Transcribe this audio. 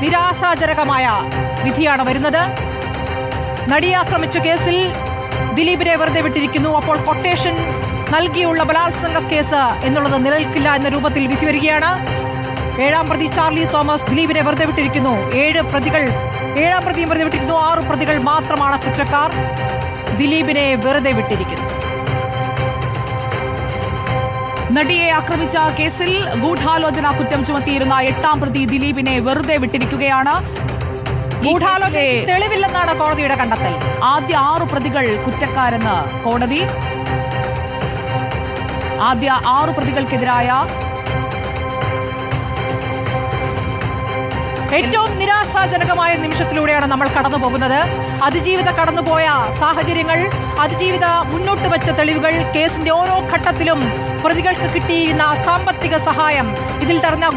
നിരാശാജനകമായ വിധിയാണ് വരുന്നത്. നടിയെ ആക്രമിച്ച കേസിൽ ദിലീപിനെ വെറുതെ വിട്ടിരിക്കുന്നു. അപ്പോൾ കൊട്ടേഷൻ നൽകിയുള്ള ബലാത്സംഗ കേസ് എന്നുള്ളത് നിലനിൽക്കില്ല എന്ന രൂപത്തിൽ വിധി വരികയാണ്. 7ാം പ്രതി ചാർലി തോമസ് ദിലീപിനെ വെറുതെ വിട്ടിരിക്കുന്നു. 7 പ്രതികൾ 7ാം പ്രതിയും വെറുതെ വിട്ടിരിക്കുന്നു. 6 പ്രതികൾ മാത്രമാണ് കുറ്റക്കാർ. ദിലീപിനെ വെറുതെ വിട്ടിരിക്കുന്നു. നടിയെ ആക്രമിച്ച കേസിൽ ഗൂഢാലോചന കുറ്റം ചുമത്തിയിരുന്ന 8ാം പ്രതി ദിലീപിനെ വെറുതെ വിട്ടിരിക്കുകയാണ്. ഗൂഢാലോചനയ്ക്ക് തെളിവില്ലെന്നാണ് കോടതിയുടെ കണ്ടെത്തൽ. ആദ്യ 6 പ്രതികൾ കുറ്റക്കാരെന്ന് കോടതി. ആദ്യ 6 പ്രതികൾക്കെതിരായ ഏറ്റവും നിരാശാജനകമായ നിമിഷത്തിലൂടെയാണ് നമ്മൾ കടന്നു പോകുന്നത്. അതിജീവിത കടന്നുപോയ സാഹചര്യങ്ങൾ, അതിജീവിത മുന്നോട്ട് വെച്ച തെളിവുകൾ, കേസിന്റെ ഓരോ ഘട്ടത്തിലും പ്രതികൾക്ക് കിട്ടിയിരുന്ന സാമ്പത്തിക സഹായം, ഇതിൽ നടന്ന